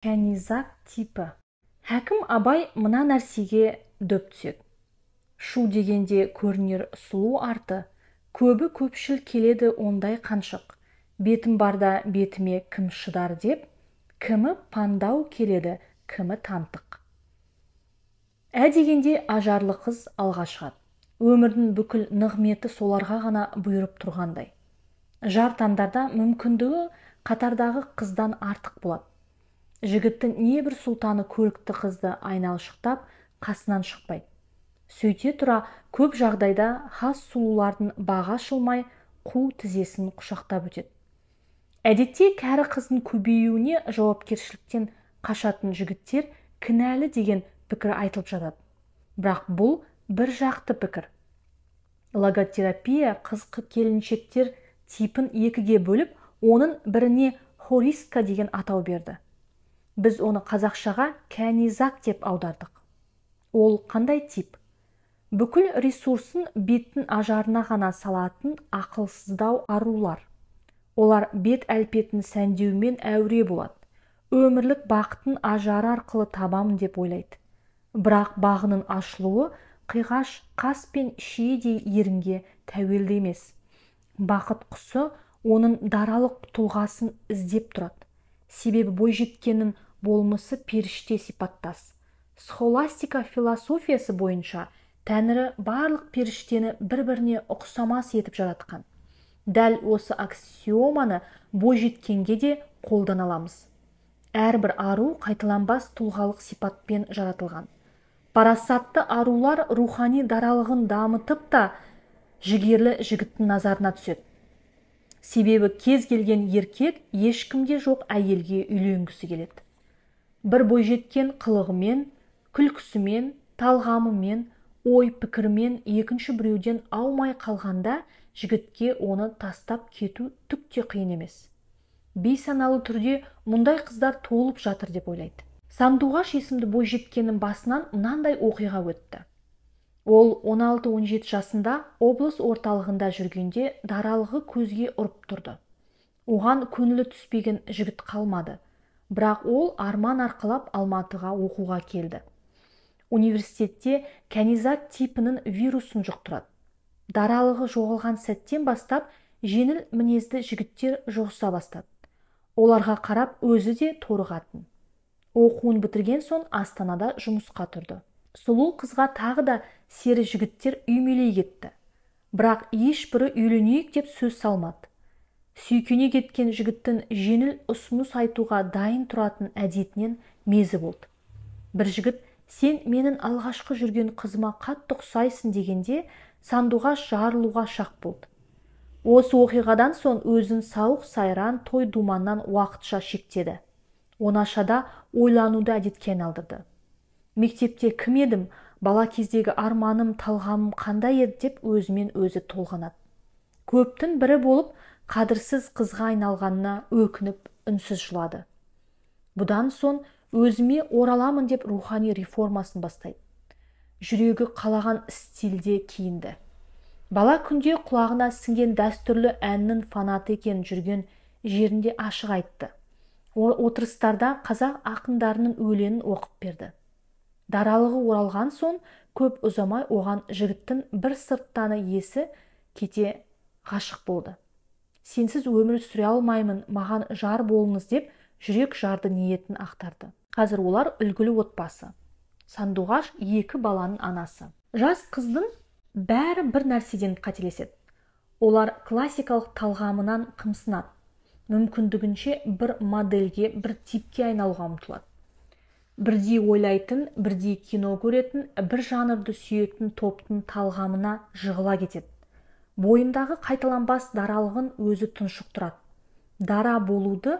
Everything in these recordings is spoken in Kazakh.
Кәнизак типі. Хәкім Абай мына нәрсеге дөп түседі. Шу дегенде көрінер сұлу арты, көбі көпшіл келеді ондай қаншық. Бетім барда бетіме кім шыдар деп, кімі пандау келеді, кімі тантық. Дегенде ажарлы қыз алға шығады. Өмірдің бүкіл нығметі соларға ғана бұйырып тұрғандай. Жар таңдарда мүмкіндігі қатардағы қыздан артық болады. Жігіттің небір сұлтаны көрікті қызды айналшықтап қасынан шықпайды. Сөйте тұра көп жағдайда хас сұлулардың баға шылмай қу тізесін құшақтап өтеді. Әдетте кәрі қыздың көбеюіне жауапкершіліктен қашатын жігіттер кінәлі деген пікір айтылып жатады. Бірақ бұл бір жақты пікір. Логотерапия қызқы келіншектер типін екіге бөліп, оның біріне хористка деген атау берді. Біз оны қазақшаға кәнизак деп аудардық. Ол қандай тип? Бүкіл ресурсын беттің ажарына ғана салатын ақылсыздау арулар. Олар бет әлпетін сәндеумен әуре болады. Өмірлік бақытын ажары арқылы табам деп ойлайды. Бірақ бағының ашылуы қиғаш қас пен шиедей ерінге тәуелді емес. Бақыт құсы оның даралық тұлғасын іздеп тұрады. Себебі бойжеткеннің болмысы періште сипаттас. Схоластика философиясы бойынша Тәңірі барлық періштені бір-біріне ұқсамас етіп жаратқан. Дәл осы аксиоманы бойжеткенге де қолдана аламыз. Әрбір ару қайталанбас тұлғалық сипатпен жаратылған. Парасатты арулар рухани даралығын дамытып та жігерлі жігіттің назарына түседі. Себебі кез келген еркек ешкімде жоқ әйелге үйленгісі келеді. Бір бойжеткен қылығымен, күлкісімен, талғамымен, ой пікірмен екінші біреуден аумай қалғанда жігітке оны тастап кету түк те қиын емес. Бейсаналы түрде мұндай қыздар толып жатыр деп ойлайды. Сандуғаш есімді бойжеткеннің басынан мынандай оқиға өтті. Ол 16-17 жасында облыс орталығында жүргенде даралығы көзге ұрып тұрды. Оған көңілі түспеген жігіт қалмады. Бірақ ол арман арқылап Алматыға оқуға келді. Университетте кәнизак типінің вирусын жұқтырады. Даралығы жоғалған сәттен бастап жеңіл мінезді жігіттер жоғыса бастады. Оларға қарап өзі де торығатын. Оқуын бітірген соң Астанада жұмысқа тұрды. Сұлу қызға тағы да сері жігіттер үймелей кетті. Бірақ ешбірі үйленейік деп сөз салмады. Сүйкене кеткен жігіттің жеңіл ұсыныс айтуға дайын тұратын әдетінен мезі болды. Бір жігіт, сен менің алғашқы жүрген қызыма қатты ұқсайсың дегенде, Сандуғаш жарылуға шақ болды. Осы оқиғадан соң өзін сауық сайран той думаннан уақытша шектеді. Оңашада ойлануды әдетке айналдырды. Мектепте кім едім, бала кездегі арманым, талғамым қандай еді деп өзімен өзі толғанады. Көптің бірі болып, қадірсіз қызға айналғанына өкініп, үнсіз жылады. Бұдан соң өзіме ораламын деп рухани реформасын бастайды. Жүрегі қалаған стильде киінді. Бала күнде құлағына сіңген дәстүрлі әннің фанаты екен жүрген жерінде ашық айтты. Отырыстарда қазақ ақындарының өлеңін оқып берді. Даралығы оралған соң көп ұзамай оған жігіттің бір сырттаны есі кете ғашық болды. Сенсіз өмір сүре алмаймын, маған жар болыңыз деп жүрек жарды ниетін ақтарды. Қазір олар үлгілі отбасы. Сандуғаш 2 баланың анасы. Жас қыздың бәрі бір нәрседен қателеседі. Олар классикалық талғамынан қымсынады. Мүмкіндігінше бір модельге, бір типке айналуға ұмтылады. Бірдей ойлайтын, бірдей кино көретін, бір жанрды сүйетін топтың талғамына жығыла кетеді. Бойындағы қайталанбас даралығын өзі тұншықтырады. Дара болуды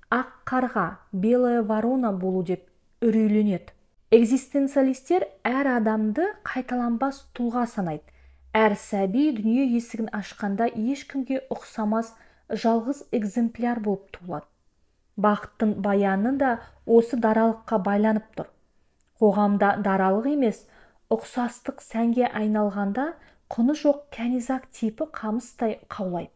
ақ қарға, белая ворона болу деп үрейленеді. Экзистенциалистер әр адамды қайталанбас тұлға санайды. Әр сәби дүние есігін ашқанда ешкімге ұқсамас жалғыз экземпляр болып туылады. Бақыттың баяны да осы даралыққа байланып тұр. Қоғамда даралық емес, ұқсастық сәнге айналғанда құны жоқ кәнизак типі қамыстай қаулайды.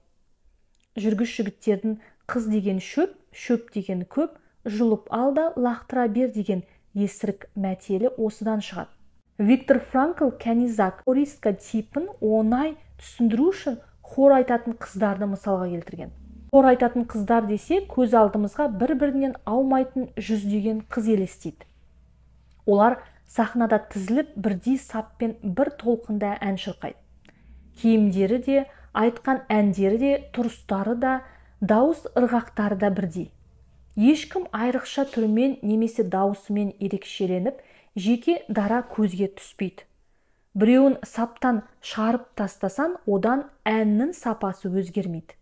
Жүргіш жігіттердің қыз деген шөп, шөп деген көп, жұлып ал да лақтыра бер деген есірік мәтелі осыдан шығады. Виктор Франкл кәнизак хористка типін оңай түсіндіру үшін хор айтатын қыздарды мысалға келтірген. Хор айтатын қыздар десе, көз алдымызға бір-бірінен аумайтын жүздеген қыз елестейді. Олар сахнада тізіліп, бірдей саппен бір толқында ән шырқайды. Киімдері де, айтқан әндері де, тұрыстары да, дауыс ырғақтары да бірдей. Ешкім айрықша түрмен немесе дауысымен ерекшеленіп, жеке дара көзге түспейді. Біреуін саптан шығарып тастасан, одан әннің сапасы өзгермейді.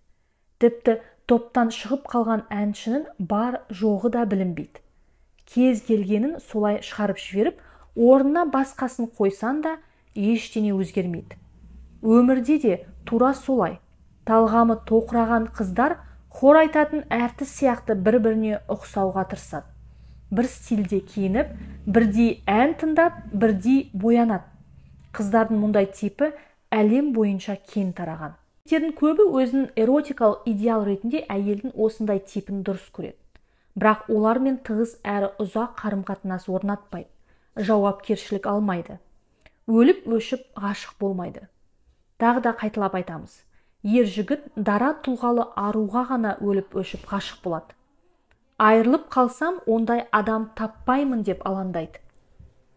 Тіпті топтан шығып қалған әншінің бар жоғы да білінбейді. Кез келгенін солай шығарып жіберіп, орнына басқасын қойсан да ештеңе өзгермейді. Өмірде де тура солай. Талғамы тоқыраған қыздар хор айтатын әртіс сияқты бір-біріне ұқсауға тырысады. Бір стильде киініп, бірдей ән тыңдап, бірдей боянады. Қыздардың мұндай типі әлем бойынша кең тараған. Еркектердің көбі өзінің эротикалық идеал ретінде әйелдің осындай типін дұрыс көреді. Бірақ олармен тығыз әрі ұзақ қарым-қатынас орнатпайды, жауапкершілік алмайды, өліп өшіп ғашық болмайды. Тағы да қайталап айтамыз. Ер жігіт дара тұлғалы аруға ғана өліп өшіп ғашық болады. Айырылып қалсам, ондай адам таппаймын деп алаңдайды.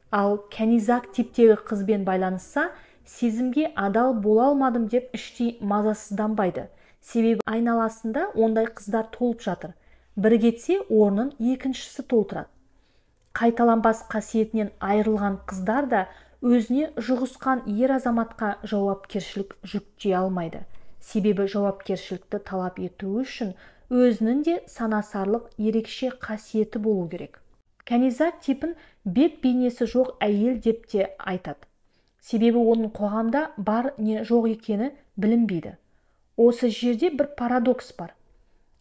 Ал кәнизак типтегі қызбен байланысса, сезімге адал бола алмадым деп іштей мазасызданбайды. Себебі айналасында ондай қыздар толып жатыр. Бірі кетсе, орнын екіншісі толтырады. Қайталанбас қасиетінен айырылған қыздар да өзіне жұғысқан ер азаматқа жауапкершілік жүктей алмайды. Себебі жауапкершілікті талап ету үшін өзінің де санасарлық ерекше қасиеті болу керек. Кәнизак типін бет бейнесі жоқ әйел деп те айтады. Себебі оның қоғамда бар не жоқ екені білінбейді. Осы жерде бір парадокс бар.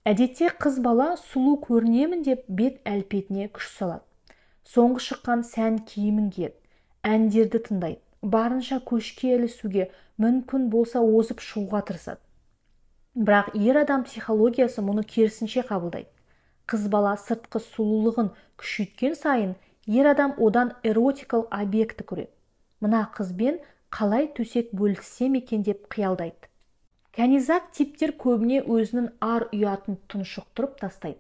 Әдетте қыз бала сұлу көрінемін деп бет әлпетіне күш салады. Соңғы шыққан сән киімін киеді, әндерді тыңдайды, барынша көшке ілесуге, мүмкін болса озып шығуға тырысады. Бірақ ер адам психологиясы мұны керісінше қабылдайды. Қыз бала сыртқы сұлулығын күшейткен сайын, ер адам одан эротикалық объекті көреді. Мына қызбен қалай төсек бөліссем екен деп қиялдайды. Кәнизак типтер көбіне өзінің ар ұятын тұншықтырып тастайды.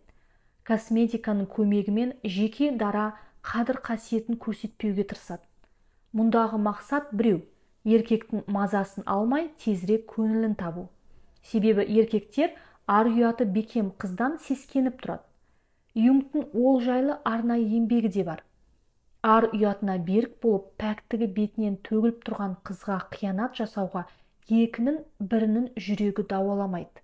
Косметиканың көмегімен жеке дара қадір қасиетін көрсетпеуге тырысады. Мұндағы мақсат біреу, еркектің мазасын алмай тезірек көңілін табу. Себебі еркектер ар ұяты бекем қыздан сескеніп тұрады. Юнгтың ол жайлы арнайы еңбегі де бар. Ар ұятына берік болып, пәктігі бетінен төгіліп тұрған қызға қиянат жасауға екінің бірінің жүрегі дауаламайды.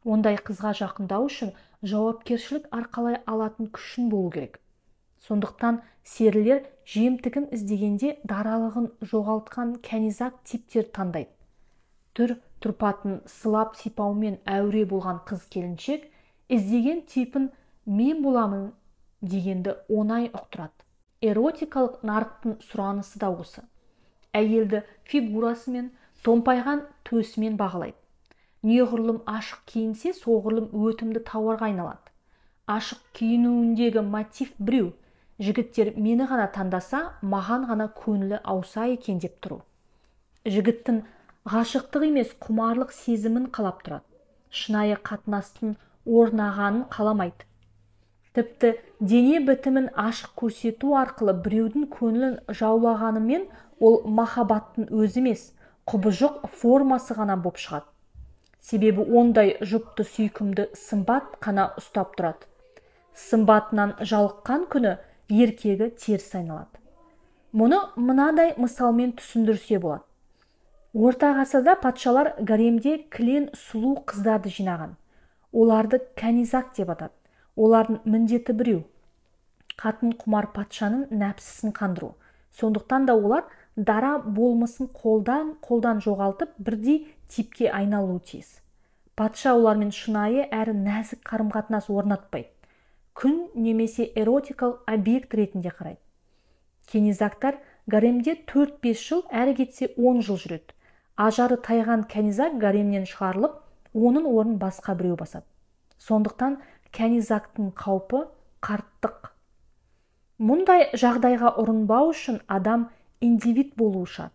Ондай қызға жақындау үшін жауапкершілік арқалай алатын күшін болу керек. Сондықтан серілер жемтігін іздегенде даралығын жоғалтқан кәнизак типтер таңдайды. Түр-тұрпатын сылап сипаумен әуре болған қыз келіншек іздеген типін мен боламын дегенді оңай ұқтырады. Эротикалық нарықтың сұранысы да осы. Әйелді фигурасымен, томпайған төсімен бағалайды. Неғұрлым ашық киінсе, соғұрлым өтімді тауарға айналады. Ашық киінуіндегі мотив біреу. Жігіттер мені ғана таңдаса, маған ғана көңілі ауса екен деп тұру. Жігіттің ғашықтық емес құмарлық сезімін қалап тұрады. Шынайы қатынастың орнағанын қаламайды. Тіпті дене бітімін ашық көрсету арқылы біреудің көңілін жаулағанымен ол махаббаттың өзі емес, құбыжық формасы ғана боп шығады. Себебі ондай жұпты сүйкімді сымбат қана ұстап тұрады. Сымбатынан жалыққан күні еркегі теріс айналады. Мұны мынадай мысалмен түсіндірсе болады. Орта ғасырда патшалар гаремде кілең сұлу қыздарды жинаған. Оларды кәнизак деп атады. Олардың міндеті біреу. Қатын құмар патшаның нәпсісін қандыру. Сондықтан да олар дара болмысын қолдан жоғалтып бірдей типке айналуы тиіс. Патша олармен шынайы әрі нәзік қарым-қатынас орнатпайды. Күн немесе эротикалық объект ретінде қарайды. Кәнизактар гаремде 4-5 жыл, әрі кетсе 10 жыл жүреді. Ажары тайған кәнизак гаремнен шығарылып, оның орнын басқа біреу басады. Сондықтан кәнизактың қаупі қарттық. Мұндай жағдайға ұрынбау үшін адам индивид болуы шарт.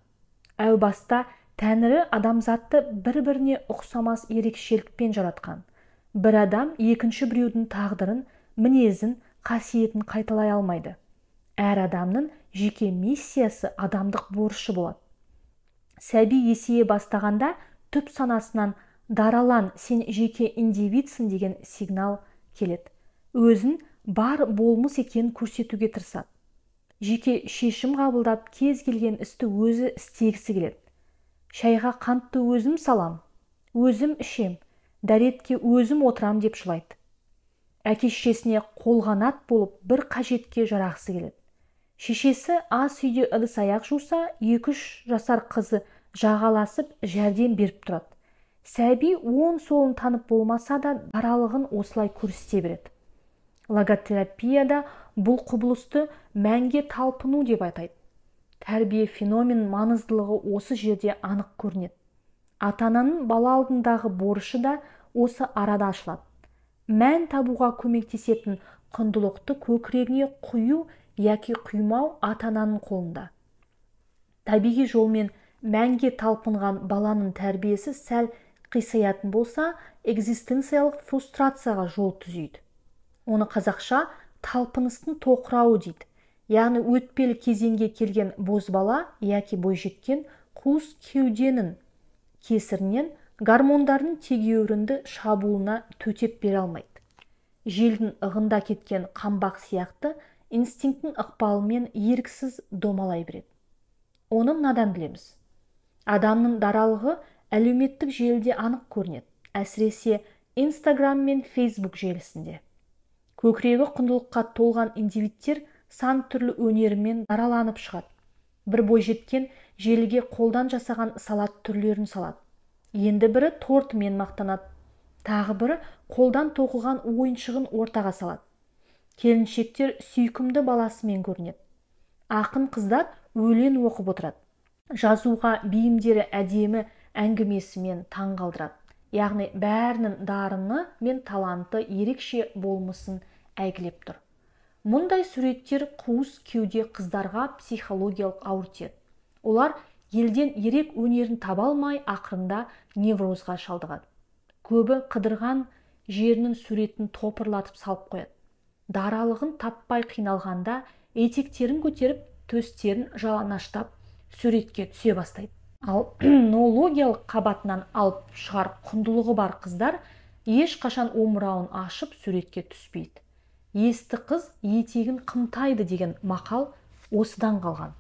Әу баста Тәңірі адамзатты бір-біріне ұқсамас ерекшелікпен жаратқан. Бір адам екінші біреудің тағдырын, мінезін, қасиетін қайталай алмайды. Әр адамның жеке миссиясы адамдық борышы болады. Сәби есейе бастағанда түп санасынан даралан, сен жеке индивидсің деген сигнал келеді. Өзін бар болмыс екенін көрсетуге тырысады. Жеке шешім қабылдап, кез келген істі өзі істегісі келеді. Шайға қантты өзім салам, өзім ішем, дәретке өзім отырам деп жылайды. Әке-шешесіне қолғанат болып бір қажетке жарағысы келеді. Шешесі ас үйде ыдыс-аяқ жуса, 2-3 жасар қызы жағаласып жәрдем беріп тұрады. Сәби оң солын танып болмаса да даралығын осылай көрсете береді. Логотерапияда бұл құбылысты мәнге талпыну деп атайды. Тәрбие феноменінің маңыздылығы осы жерде анық көрінеді. Ата-ананың бала алдындағы борышы да осы арада ашылады. Мән табуға көмектесетін құндылықты көкірегіне құю яки құймау ата-ананың қолында. Табиғи жолмен мәнге талпынған баланың тәрбиесі сәл қисаятын болса, экзистенциялық фрустрацияға жол түзейді. Оны қазақша талпыныстың тоқырауы дейді. Яғни өтпелі кезеңге келген бозбала яки бойжеткен қуыс кеуденің кесірінен гормондардың тегеурінді шабуылына төтеп бере алмайды. Желдің ығында кеткен қамбақ сияқты инстинктің ықпалымен еріксіз домалай береді. Оны мынадан білеміз. Адамның даралығы әлеуметтік желіде анық көрінеді, әсіресе Инстаграм мен Фейсбук желісінде. Көкірегі құндылыққа толған индивидтер сан түрлі өнерімен дараланып шығады. Бір бойжеткен желіге қолдан жасаған салат түрлерін салады. Енді бірі тортымен мақтанады. Тағы бірі қолдан тоқыған ойыншығын ортаға салады. Келіншектер сүйкімді баласымен көрінеді. Ақын қыздар өлең оқып отырады. Жазуға бейімдері әдемі әңгімесімен таң қалдырады. Яғни бәрінің дарыны мен таланты ерекше болмысын әйгілеп тұр. Мұндай суреттер қуыс кеуде қыздарға психологиялық ауыр тиеді. Олар елден ерек өнерін таба алмай ақырында неврозға шалдығады. Көбі қыдырған жерінің суретін топырлатып салып қояды. Даралығын таппай қиналғанда етектерін көтеріп, төстерін жалаңаштап суретке түсе бастайды. Ал ноологиялық қабатынан алып шығар құндылығы бар қыздар ешқашан омырауын ашып суретке түспейді. Есті қыз етегін қымтайды деген мақал осыдан қалған.